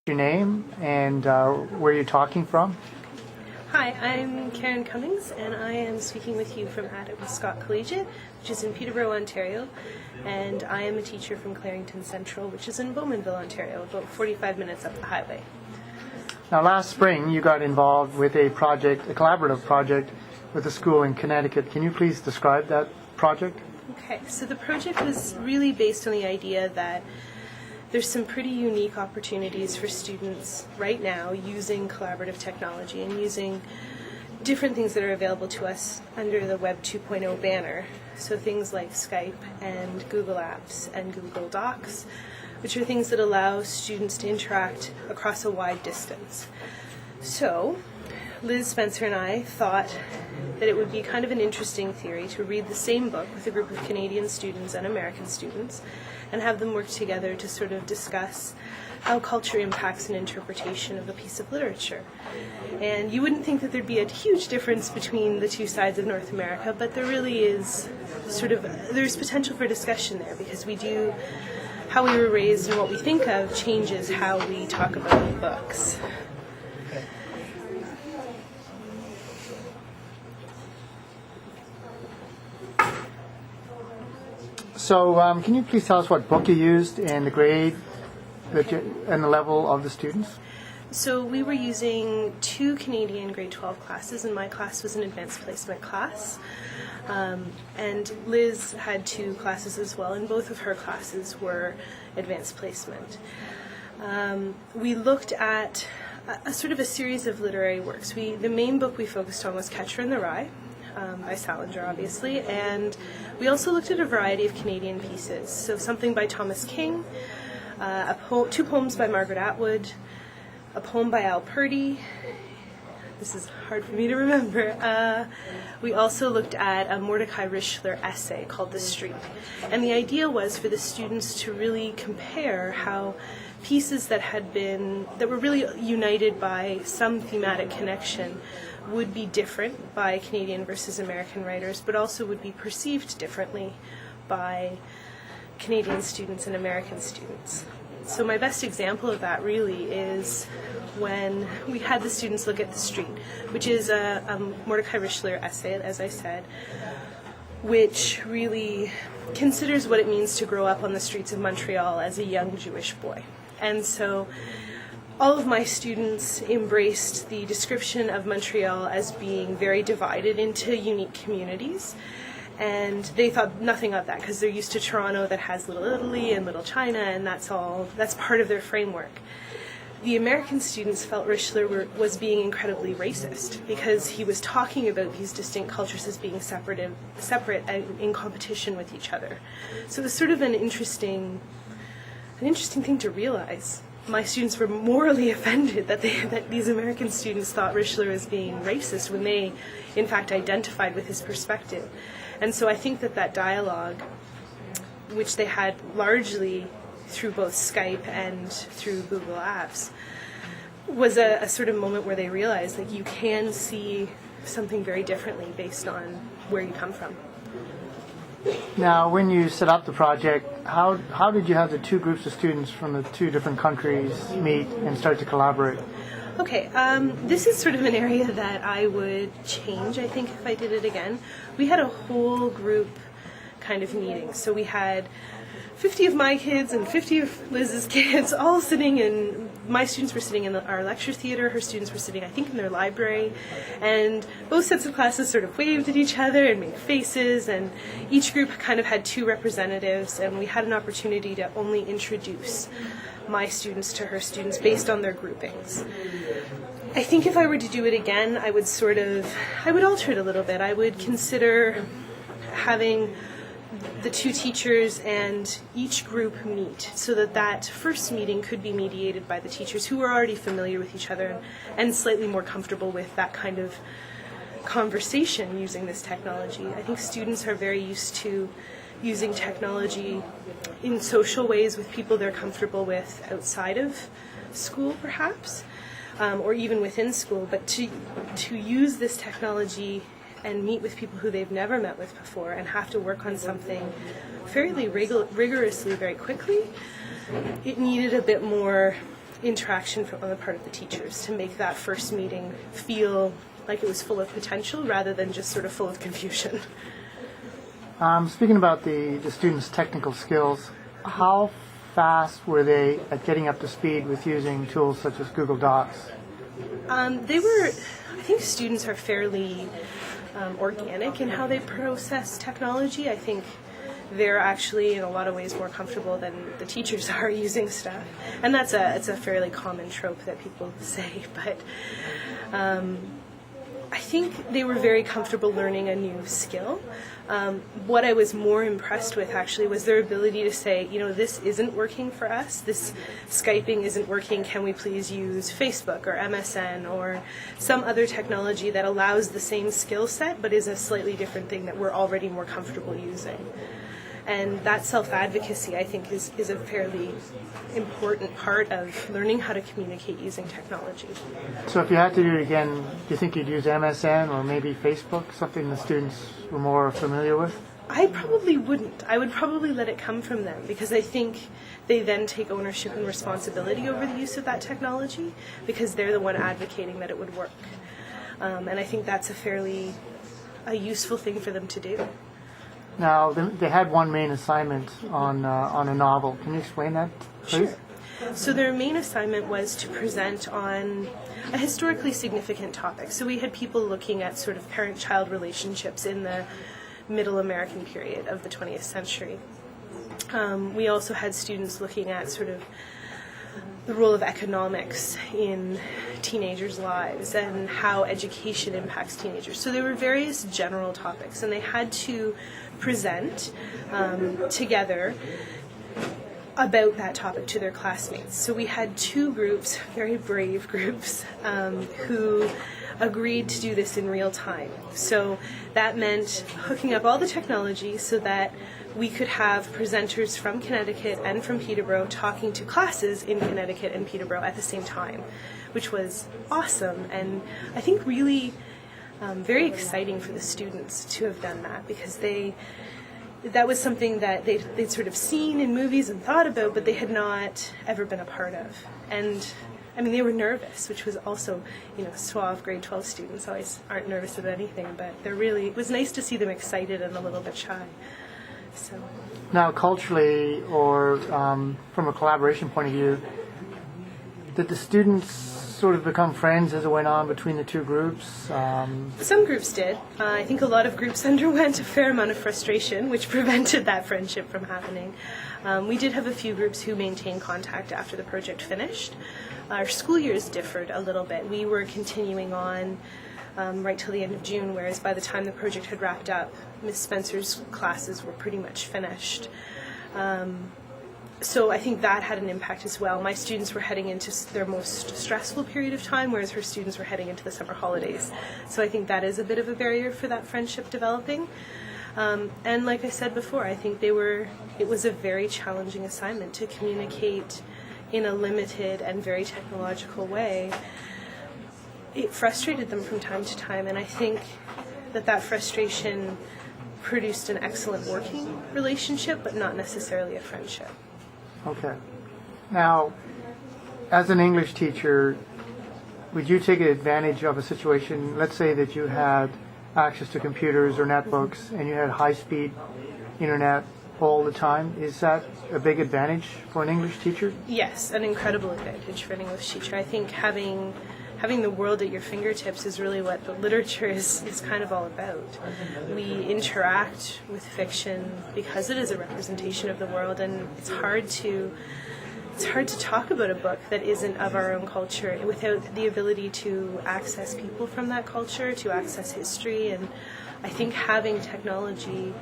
Your name and where you're talking from? Hi, I'm Karen Cummings, and I am speaking with you from Apps.Docs Collegiate, which is in Peterborough, Ontario, and I am a teacher from Clarington Central, which is in Bowmanville, Ontario, about 45 minutes up the highway. Now, last spring you got involved with a project, a collaborative project with a school in Connecticut. Can you please describe that project? Okay, so the project was really based on the idea that there's some pretty unique opportunities for students right now using collaborative technology and using different things that are available to us under the Web 2.0 banner. So things like Skype and Google Apps and Google Docs, which are things that allow students to interact across a wide distance. So Liz Spencer and I thought that it would be kind of an interesting theory to read the same book with a group of Canadian students and American students and have them work together to sort of discuss how culture impacts an interpretation of a piece of literature. And you wouldn't think that there'd be a huge difference between the two sides of North America, but there really is there's potential for discussion there because how we were raised and what we think of changes how we talk about books. So can you please tell us what book you used and the grade and the level of the students? So we were using two Canadian grade 12 classes, and my class was an advanced placement class. And Liz had two classes as well, and both of her classes were advanced placement. We looked at a sort of a series of literary works. The main book we focused on was Catcher in the Rye, by Salinger, obviously, and we also looked at a variety of Canadian pieces. So something by Thomas King, two poems by Margaret Atwood, a poem by Al Purdy. This is hard for me to remember. We also looked at a Mordecai Richler essay called The Street. And the idea was for the students to really compare how pieces that were really united by some thematic connection would be different by Canadian versus American writers, but also would be perceived differently by Canadian students and American students. So my best example of that really is when we had the students look at The Street, which is a Mordecai Richler essay, as I said, which really considers what it means to grow up on the streets of Montreal as a young Jewish boy. And so all of my students embraced the description of Montreal as being very divided into unique communities. And they thought nothing of that because they're used to Toronto that has Little Italy and Little China, and that's part of their framework. The American students felt Richler was being incredibly racist because he was talking about these distinct cultures as being separate and in competition with each other. So it was sort of an interesting thing to realize. My students were morally offended that these American students thought Richler was being racist when they, in fact, identified with his perspective. And so I think that dialogue, which they had largely through both Skype and through Google Apps, was a sort of moment where they realized that you can see something very differently based on where you come from. Now, when you set up the project, how did you have the two groups of students from the two different countries meet and start to collaborate? Okay, this is sort of an area that I would change, I think, if I did it again. We had a whole group kind of meeting. So we had 50 of my kids and 50 of Liz's kids all sitting in, my students were sitting in our lecture theater, her students were sitting, I think, in their library, and both sets of classes sort of waved at each other and made faces, and each group kind of had two representatives, and we had an opportunity to only introduce my students to her students based on their groupings. I think if I were to do it again, I would alter it a little bit. I would consider having the two teachers and each group meet so that first meeting could be mediated by the teachers who were already familiar with each other and slightly more comfortable with that kind of conversation using this technology. I think students are very used to using technology in social ways with people they're comfortable with outside of school, perhaps, or even within school, but to use this technology and meet with people who they've never met with before and have to work on something fairly rigorously very quickly, it needed a bit more interaction on the part of the teachers to make that first meeting feel like it was full of potential rather than just sort of full of confusion. Speaking about the students' technical skills, how fast were they at getting up to speed with using tools such as Google Docs? I think students are fairly organic in how they process technology. I think they're actually in a lot of ways more comfortable than the teachers are using stuff. And it's a fairly common trope that people say, but I think they were very comfortable learning a new skill. What I was more impressed with actually was their ability to say, this isn't working for us, this Skyping isn't working, can we please use Facebook or MSN or some other technology that allows the same skill set but is a slightly different thing that we're already more comfortable using. And that self-advocacy, I think, is a fairly important part of learning how to communicate using technology. So if you had to do it again, do you think you'd use MSN or maybe Facebook, something the students were more familiar with? I probably wouldn't. I would probably let it come from them because I think they then take ownership and responsibility over the use of that technology because they're the one advocating that it would work. And I think that's a useful thing for them to do. Now, they had one main assignment on a novel. Can you explain that, please? Sure. So their main assignment was to present on a historically significant topic. So we had people looking at sort of parent-child relationships in the Middle American period of the 20th century. We also had students looking at sort of the role of economics in teenagers' lives and how education impacts teenagers. So there were various general topics, and they had to present together about that topic to their classmates. So we had two groups, very brave groups, who agreed to do this in real time. So that meant hooking up all the technology so that we could have presenters from Connecticut and from Peterborough talking to classes in Connecticut and Peterborough at the same time, which was awesome and I think really very exciting for the students to have done that because that was something that they'd sort of seen in movies and thought about, but they had not ever been a part of. And I mean, they were nervous, which was also, suave grade 12 students always aren't nervous about anything, but it was nice to see them excited and a little bit shy. So. Now, culturally or from a collaboration point of view, did the students sort of become friends as it went on between the two groups? Some groups did. I think a lot of groups underwent a fair amount of frustration, which prevented that friendship from happening. We did have a few groups who maintained contact after the project finished. Our school years differed a little bit. We were continuing on right till the end of June, whereas by the time the project had wrapped up, Ms. Spencer's classes were pretty much finished. So I think that had an impact as well. My students were heading into their most stressful period of time, whereas her students were heading into the summer holidays. So I think that is a bit of a barrier for that friendship developing. And like I said before, I think it was a very challenging assignment to communicate in a limited and very technological way. It frustrated them from time to time, and I think that frustration produced an excellent working relationship, but not necessarily a friendship. Okay. Now, as an English teacher, would you take advantage of a situation, let's say that you had access to computers or netbooks and you had high-speed internet all the time? Is that a big advantage for an English teacher? Yes, an incredible advantage for an English teacher. I think having the world at your fingertips is really what the literature is kind of all about. We interact with fiction because it is a representation of the world, and it's hard to talk about a book that isn't of our own culture without the ability to access people from that culture, to access history, and I think having technology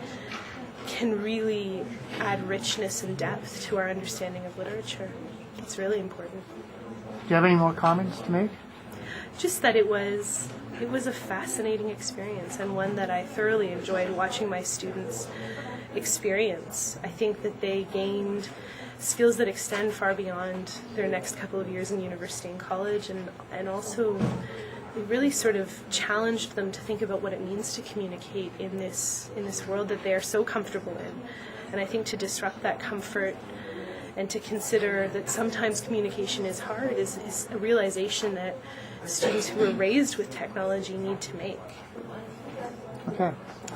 can really add richness and depth to our understanding of literature. It's really important. Do you have any more comments to make? Just that it was a fascinating experience and one that I thoroughly enjoyed watching my students experience. I think that they gained skills that extend far beyond their next couple of years in university and college, and also it really sort of challenged them to think about what it means to communicate in this world that they are so comfortable in. And I think to disrupt that comfort and to consider that sometimes communication is hard is a realization that students who were raised with technology need to make. Okay. Thanks.